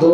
2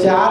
4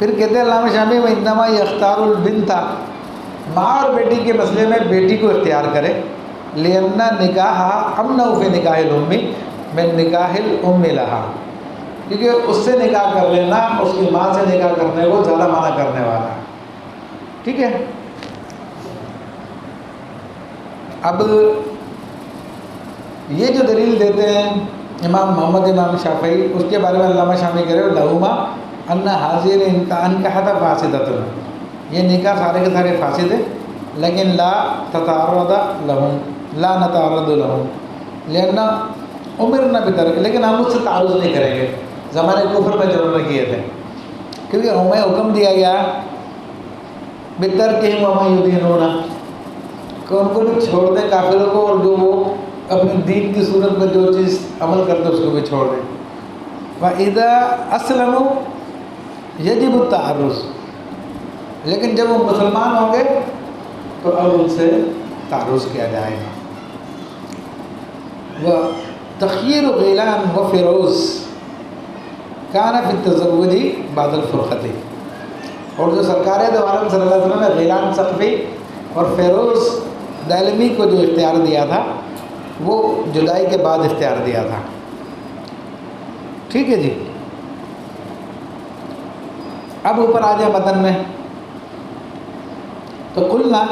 پھر کہتے ہیں علامہ شامی وَإِنَّمَا يَخْتَارُ الْبِنْتَ، ماں اور بیٹی کے مسئلے میں بیٹی کو اختیار کرے، لِأَنَّ نِكَاحَهَا أَمْنَعُ فِي نِكَاحِ الْأُمِّ مِن نِكَاحِ الْأُمِّ لَهَا، کیونکہ اس سے نکاح کر لینا اس کی ماں سے نکاح کرنے کو زیادہ منع کرنے والا ہے. ٹھیک ہے. اب یہ جو دلیل دیتے ہیں امام محمد امام شافعی، اس کے بارے میں علامہ شامی کہہ رہے ہو لہما ان حاضر انکان کا حد فاسدۃ، یہ نکاح سارے کے سارے فاسد ہے، لیکن لا تتعرض لہم، لا نتعرض لہم لأن امرنا بترک، لیکن ہم اس سے تعرض نہیں کریں گے. زمانے کفر میں جو انہوں نے کیے تھے، کیونکہ ہمیں حکم دیا گیا بترکہم وما یدینون، کہ ان کو بھی چھوڑ دیں کافروں کو، اور جو وہ اپنی دین کی صورت میں جو چیز عمل کرتے ہیں اس کو بھی چھوڑ دیں. وَإِذَا أَسْلَمُوا يَجِبُ التَّعَرُّض، لیکن جب وہ مسلمان ہوں گے تو اب ان سے تعرض کیا جائے گا. وَتَخْيِيرُ غِيلَانٍ وَفِرَوْزٍ كَانَ فِي التَّزَوُّجِ بَعْدَ الْفُرْقَةِ، اور جو سرکار دو عالم صلی اللہ علیہ وسلم نے غیلان ثقفی اور فیروز دہلمی کو جو اختیار دیا تھا وہ جدائی کے بعد اختیار دیا تھا. ٹھیک ہے جی. اب اوپر آ جائے متن میں، تو قلنا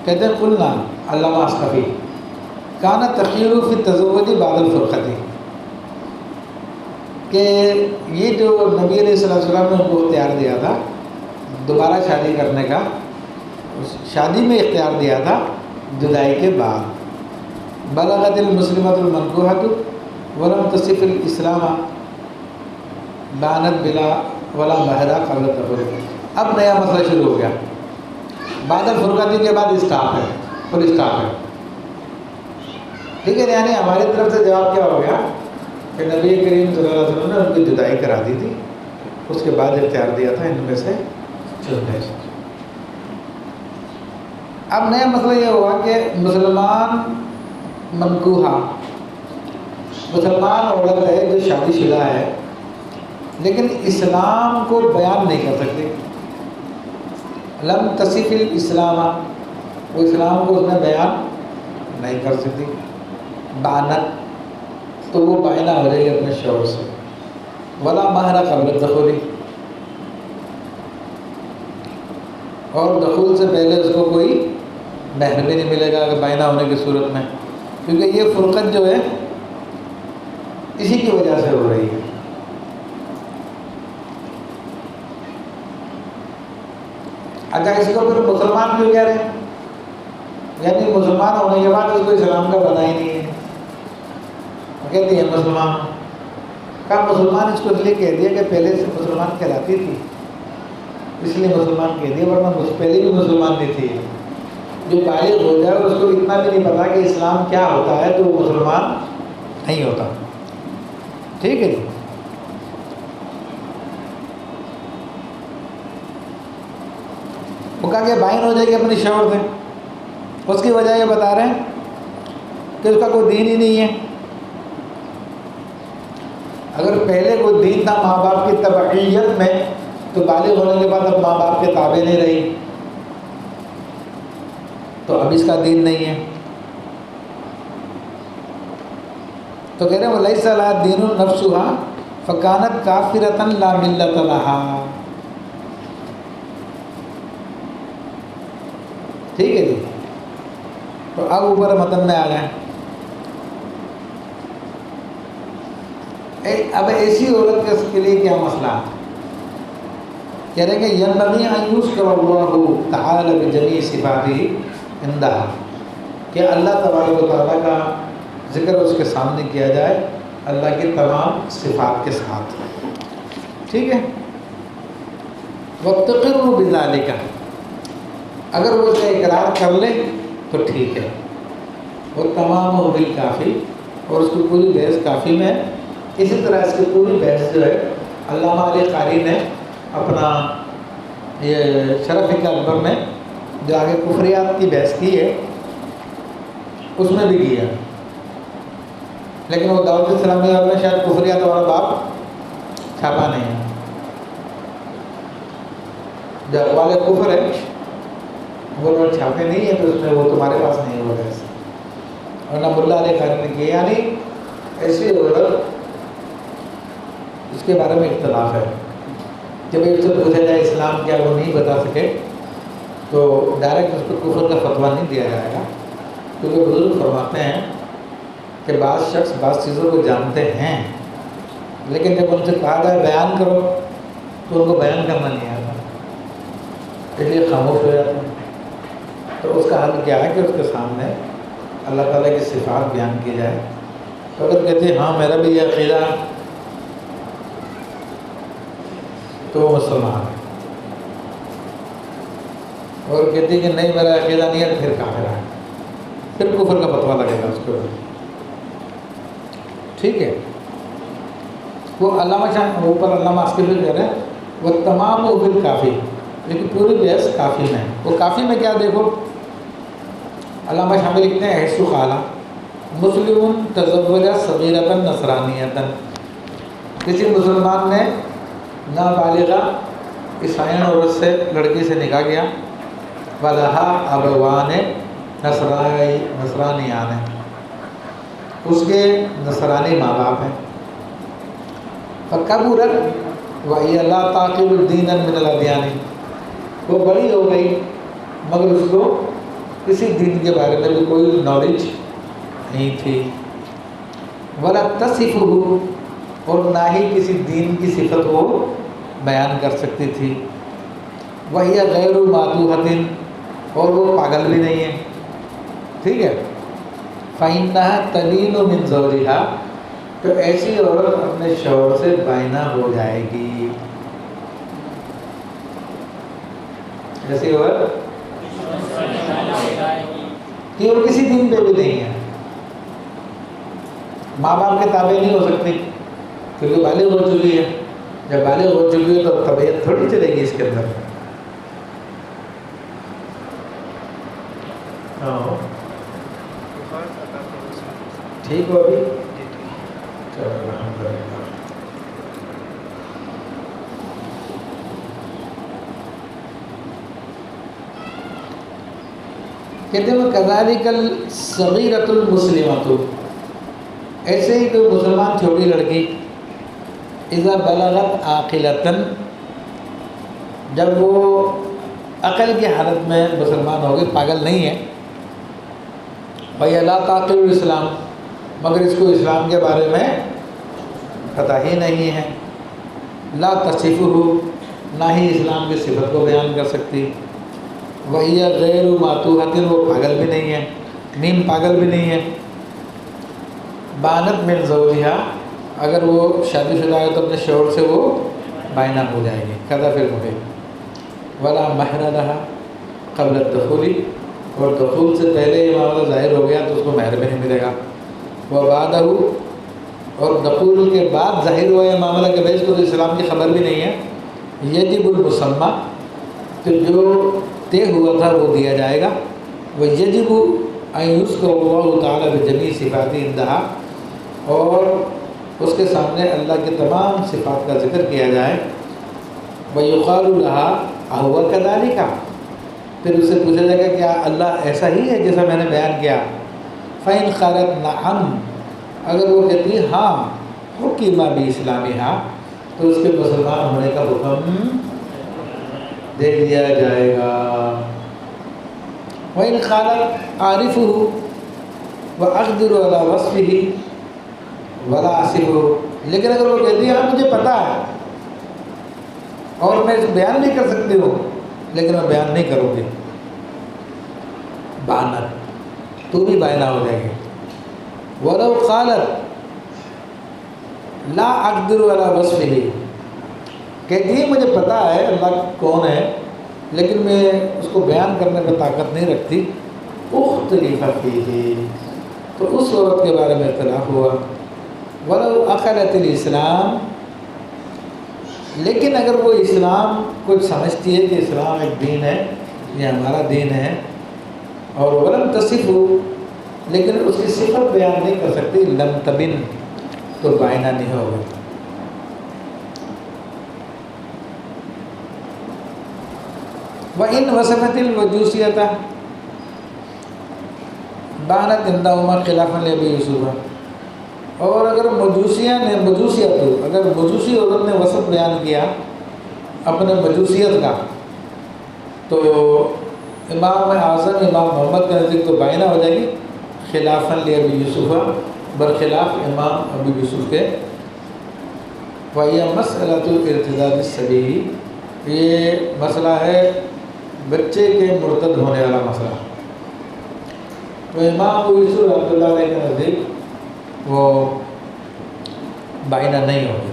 کہتے ہیں قلنا علامہ اصطفی کانا تخیر فی التزوج بعد الفرقۃ، کہ یہ جو نبی علیہ الصلوۃ والسلام نے ان کو اختیار دیا تھا دوبارہ شادی کرنے کا، شادی میں اختیار دیا تھا جدائی کے بعد. بلغت المسلمۃ المنکوحۃ ولم تصف الاسلام بانت بلا ولا مہرا قبل تفرق. اب نیا مسئلہ شروع ہو گیا، بعد الفرقۃ کے بعد اسٹاپ ہے، فل اسٹاپ ہے. ٹھیک ہے. یعنی ہماری طرف سے جواب کیا ہو گیا کہ نبی کریم صلی اللہ علیہ وسلم نے ان کی جدائی کرا دی تھی، اس کے بعد اختیار دیا تھا ان میں سے چننے. اب نیا مسئلہ یہ ہوا کہ مسلمان منکوحہ، مسلمان عورت ہے جو شادی شدہ ہے لیکن اسلام کو بیان نہیں کر سکتی. لم تصف الاسلام، وہ اسلام کو اس نے بیان نہیں کر سکتی. بانت، تو وہ بائنہ ہو جائے گی اپنے شوہر سے. ولا مہر قبل الدخول، اور دخول سے پہلے اس کو کوئی مہر بھی نہیں ملے گا اگر بائنہ ہونے کی صورت میں، کیونکہ یہ فرقت جو ہے اسی کی وجہ سے ہو رہی ہے. اچھا، اس کو پھر مسلمان کیوں کہہ رہے ہیں؟ یعنی مسلمان ہونے کے بعد اس کو اسلام کا پتہ ہی نہیں ہے، کہتے ہیں مسلمان کا. مسلمان اس کو اس لیے کہہ دیا کہ پہلے سے مسلمان کہلاتی تھی، اس لیے مسلمان کہہ دیا، ورنہ پہلے بھی مسلمان نہیں تھی. جو بالغ ہو جائے اس کو اتنا بھی نہیں پتا کہ اسلام کیا ہوتا ہے تو وہ مسلمان نہیں ہوتا. ٹھیک ہے جی. وہ کہا کہ بائن ہو جائے گی اپنی شوہر سے، اس کی وجہ یہ بتا رہے ہیں کہ اس کا کوئی دین ہی نہیں ہے. اگر پہلے کوئی دین تھا ماں باپ کی تبعیت میں تو بالغ ہونے کے بعد اب ماں باپ کے تابع نہیں رہی، تو اب اس کا دین نہیں ہے. تو کہہ رہے ہیں وَلَيْسَ لَهَا دِينٌ نَفْسُهَا فَكَانَتْ كَافِرَةً لَا مِلَّةَ لَهَا. ٹھیک ہے جی. تو اب اوپر متن میں آ جائیں. اب ایسی عورت کے لیے کیا مسئلہ ہے؟ کہہ رہے ہیں کہ يَنبَغِي أَن يُذْكَرَ اللَّهُ تَعَالَى بِجَمِيعِ صِفَاتِهِ عِندَهَا، کہ اللہ تبارک و تعالیٰ کا ذکر اس کے سامنے کیا جائے اللہ کی تمام صفات کے ساتھ. ٹھیک ہے. وَتَقِرُّ بِذَلِكَ، اگر وہ اس کا اقرار کر لے تو ٹھیک ہے. وہ تمام و بالکافی، اور اس کی پوری بحث کافی میں ہے. اسی طرح اس کی پوری بحث جو ہے علامہ علی قاری نے اپنا یہ شرف اکبر میں جو آگے کفریات کی بحث کی ہے اس میں بھی کیا، لیکن وہ دعوت اسلامی میں شاید کفریات والا باب چھاپا نہیں ہے. جو اقوال کفر ہے وہ لوگ چھاپے نہیں ہیں تو اس میں وہ تمہارے پاس نہیں ہوگا ایسا. اور نہ ملا علیہ خان نے کیا، یعنی ایسی عورت اس کے بارے میں اختلاف ہے کہ بھائی اس سے پوچھا جائے اسلام کیا، وہ نہیں بتا سکے تو ڈائریکٹ اس کو کفر کا فتویٰ نہیں دیا جائے گا، کیونکہ بزرگ فرماتے ہیں کہ بعض شخص بعض چیزوں کو جانتے ہیں لیکن جب ان سے کہا جائے بیان کرو تو ان کو بیان کرنا نہیں آتا، اس لیے خاموش ہو جاتے ہیں. تو اس کا حل کیا ہے کہ اس کے سامنے اللہ تعالیٰ کی صفات بیان کی جائے. تو اگر کہتے ہیں ہاں میرا بھی یہ عقیدہ تو وہ مسلمان ہے، اور کہتی ہے کہ نہیں میرا عقیدہ نہیں ہے پھر کافر ہے، پھر کفر کا فتویٰ لگے گا اس کے اوپر. ٹھیک ہے. وہ علامہ شاہ اوپر علامہ عسکری کہہ رہے ہیں وہ تمام و پھر کافی، لیکن پوری بحث کافی میں. وہ کافی میں کیا دیکھو علامہ شاہ لکھتے ہیں حیث قال مسلم تزوج صغیرۃ نصرانیۃ، کسی مسلمان نے نابالغہ عیسائیان عورت سے لڑکی سے نکاح کیا، ولہا ابوان نصرانیان، اس کے نصرانی ماں باپ ہیں. فکبرت وہی لا تعقل دینا من الادیان، وہ بڑی ہو گئی مگر اس کو کسی دین کے بارے میں بھی کوئی نالج نہیں تھی. ولا تصفہ، اور نہ ہی کسی دین کی صفت وہ بیان کر سکتی تھی. وہی غیر معتوہۃ، اور وہ پاگل بھی نہیں ہے. ٹھیک ہے. فإنها تلین من زوجها، تو ایسی عورت اپنے شوہر سے بائنا ہو جائے گی. ایسی عورت کہ وہ کسی دین پہ بھی نہیں ہے، ماں باپ کے تابع نہیں ہو سکتی کیونکہ بالغ ہو چکی ہے. جب بالغ ہو چکی ہے تو طبیعت تھوڑی چلے گی اس کے اندر. ٹھیک ہو ابھی؟ چلو الحمدللہ. کہتے ہیں کذالک الصغیرۃ المسلمۃ، ایسے ہی کوئی مسلمان چھوٹی لڑکی اذا بلغت عاقلۃ، جب وہ عقل کی حالت میں مسلمان ہوگی، پاگل نہیں ہے. وَهِيَ لَا تَعْقِلُ الْإِسْلَامَ، مگر اس کو اسلام کے بارے میں پتہ ہی نہیں ہے. لا تصفہ، نہ ہی اسلام کی صفت کو بیان کر سکتی. وَهِيَ غَيْرُ مَعْتُوهَةٍ، وہ پاگل بھی نہیں ہے، نیم پاگل بھی نہیں ہے. بانت من زوجها، اگر وہ شادی شدہ ہے تو اپنے شوہر سے وہ بائنا ہو جائے گی، قضا پھر ہوگی. ولا مہر لها قبل الدخول، اور دخول سے پہلے یہ معاملہ ظاہر ہو گیا تو اس کو مہر بھی نہیں ملے گا. وبعدہ، اور دخول کے بعد ظاہر ہوا یہ معاملہ کہ بھائی اس کو تو اسلام کی خبر بھی نہیں ہے. یجب المسمى، تو جو طے ہوا تھا وہ دیا جائے گا. ویجب ان یذکر اللہ تعالیٰ بجمیع صفات عندہا، اور اس کے سامنے اللہ کے تمام صفات کا ذکر کیا جائے. ویقال لها اہو کذالک، پھر اس سے پوچھا جائے گا کیا اللہ ایسا ہی ہے جیسا میں نے بیان کیا. فإن قالت نعم، اگر وہ کہتی ہے ہاں، حکم باسلامها، تو اس کے مسلمان ہونے کا حکم دے دیا جائے گا. وإن قالت أعرفه وأقدر على وصفه ولا أصفه، لیکن اگر وہ کہتی ہے ہاں مجھے پتہ ہے اور میں بیان نہیں کر سکتی ہوں لیکن میں بیان نہیں کروں گی، بانت، تو بھی بائنا ہو جائے گی. ولو قالت لا اقدر على وصفه، کہتی ہے مجھے پتہ ہے اللہ کون ہے لیکن میں اس کو بیان کرنے میں طاقت نہیں رکھتی. اختلف فیہ، تو اس عورت کے بارے میں اختلاف ہوا. ولو اخلت الاسلام، لیکن اگر وہ اسلام کو سمجھتی ہے کہ اسلام ایک دین ہے، یہ ہمارا دین ہے، اور ولم تصف، لیکن اس کی صفت بیان نہیں کر سکتی، لم تبن، تو بائنا نہیں ہوگا. وَإِنْ وَصَفَتِ الْمَجُوسِيَّةَ بَانَتْ عِنْدَهُمَا خِلَافًا لِأَبِي يوسف، اور اگر اگر مجوسی عورت نے وصف بیان کیا اپنے مجوسیت کا، تو امام اعظم امام محمد کے نزدیک تو بائنہ ہو جائے گی، خلافاً لأبی یوسف، برخلاف امام ابو یوسف کے۔ وَهِيَ مَسْأَلَةُ ارْتِدَادِ الصَّبِيِّ، یہ مسئلہ ہے بچے کے مرتد ہونے والا مسئلہ۔ تو امام ابو یوسف رحمۃ اللہ علیہ کے نزدیک وہ بائنہ نہیں ہوگی،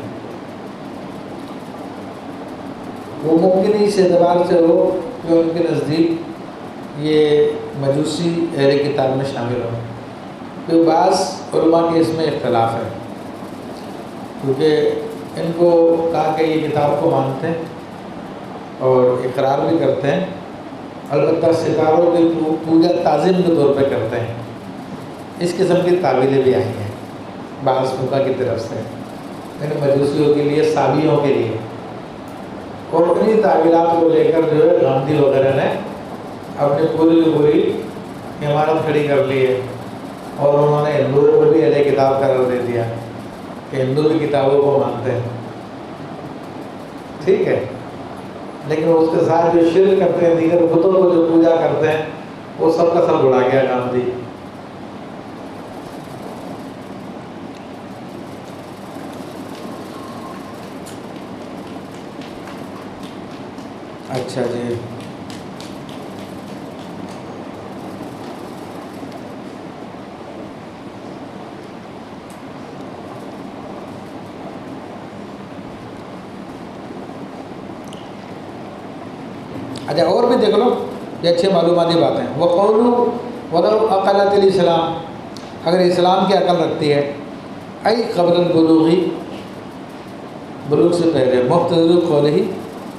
وہ ممکن ہی اس اعتبار سے ہو کہ ان کے نزدیک یہ مجوسی اہل کتاب میں شامل ہو، تو بعض علماء کے اس میں اختلاف ہے، کیونکہ ان کو کہا کہ یہ کتاب کو مانتے ہیں اور اقرار بھی کرتے ہیں، البتہ ستاروں کی پوجا تعظیم کے طور پہ کرتے ہیں۔ اس قسم کی تعویلیں بھی آئی ہیں بعض فقہا کی طرف سے، یعنی مجوسیوں کے لیے، صابیوں کے لیے، اور انہی تعویلات کو لے کر جو ہے گاندھی وغیرہ نے اپنی پوری کی پوری عمارت کھڑی کر لی ہے، اور انہوں نے ہندوؤں کو بھی اہل کتاب قرار دے دیا کہ ہندو بھی کتابوں کو مانتے ہیں، ٹھیک ہے، لیکن اس کے ساتھ جو شرک کرتے ہیں، دیگر بتوں کو جو پوجا کرتے ہیں، وہ سب کا سب اڑا گیا گاندھی۔ اچھا جی، اچھا اور بھی دیکھ لو، یہ اچھے معلوماتی باتیں۔ وَقَوْلُ وَلَوْ أَقَلَتِ الْإِسْلَامِ، اگر اسلام کی عقل رکھتی ہے، اَيْ قبل البلوغ، بلوغ سے پہلے، مقتضى قولہ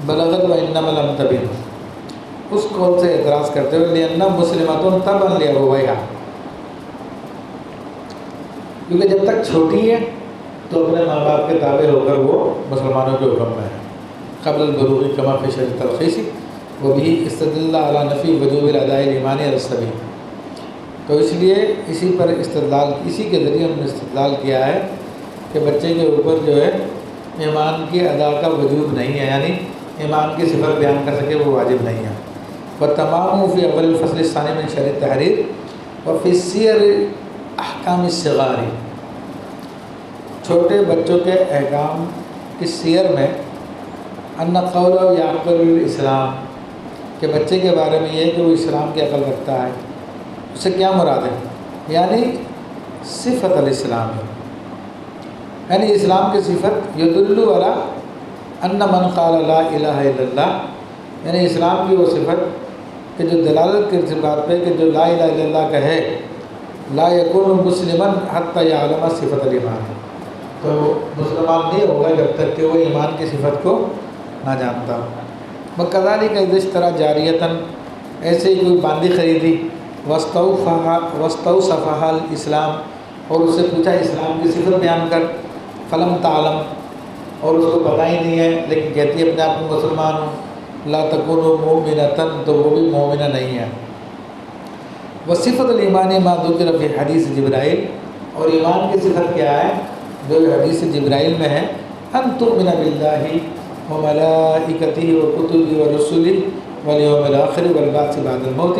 بلغت وإنما لم تبن، اس قول سے اعتراض کرتے ہوئے لأن مسلمۃ تبا لأبویہا، کیونکہ جب تک چھوٹی ہے تو اپنے ماں باپ کے تابع ہو کر وہ مسلمانوں کے حکم میں ہے، قبل البلوغ کما فی شرح التلخیص وبه استدل علی نفی وجوب الاداء الایمانی علی الصبی، تو اس لیے اسی پر استدلال، اسی کے ذریعے ہم نے استدلال کیا ہے کہ بچے کے اوپر جو ہے ایمان کی ادا کا وجوب نہیں ہے، یعنی ایمان کی صفت بیان کر سکے وہ واجب نہیں ہے۔ وتمام فی اول الفصل الثانی من شرح التحریر وفی سیر احکام الصغار، چھوٹے بچوں کے احکام کی سیر میں ان قول یعقل الاسلام، کہ بچے کے بارے میں یہ ہے کہ وہ اسلام کی عقل رکھتا ہے، اس سے کیا مراد ہے؟ یعنی صفت الاسلام ہے، یعنی اسلام کی صفت یدل علی ان من قال لا الہ الا اللہ، یعنی اسلام کی وہ صفت کہ جو دلالت کی اس بات پہ کہ جو لا الہ الا اللہ کہے، لا یکون مسلما حتی یعلم صفت الایمان، تو مسلمان نہیں ہوگا جب تک کہ وہ ایمان کی صفت کو نہ جانتا ہو۔ وَكَذَلِكَ اِذَا اشْتَرَىٰ جَارِيَةً، ایسے ہی کوئی باندی خریدی، وَاسْتَوْصَفَهَا الْإِسْلَام، اور اس سے پوچھا اسلام کی صفت بیان کر، فَلَمْ تَعْلَمْ، اور اس کو پتہ ہی نہیں ہے لیکن کہتی ہے اپنے آپ کو مسلمان ہوں، لَا تَكُونُ مُؤْمِنَةً، تو وہ بھی مومنہ نہیں ہے۔ وصفت الایمان ما ذکر فی حدیث جبرائیل، اور ایمان کی صفت کیا ہے جو حدیث جبرائیل میں ہے، ان تؤمن باللہ وملائکتہ وکتبہ ورسلہ والیوم الآخر والبعث بعد الموت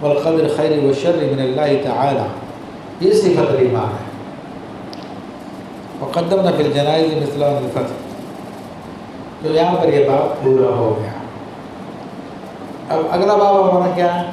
والقدر خیر والشر من اللہ تعالی، یہ صفت الایمان ہے۔ وقدمنا فی الجنائز مثل الفتح، تو یہاں پر یہ باب پورا ہو گیا۔ اب اگلا باب ہمارا کیا ہے؟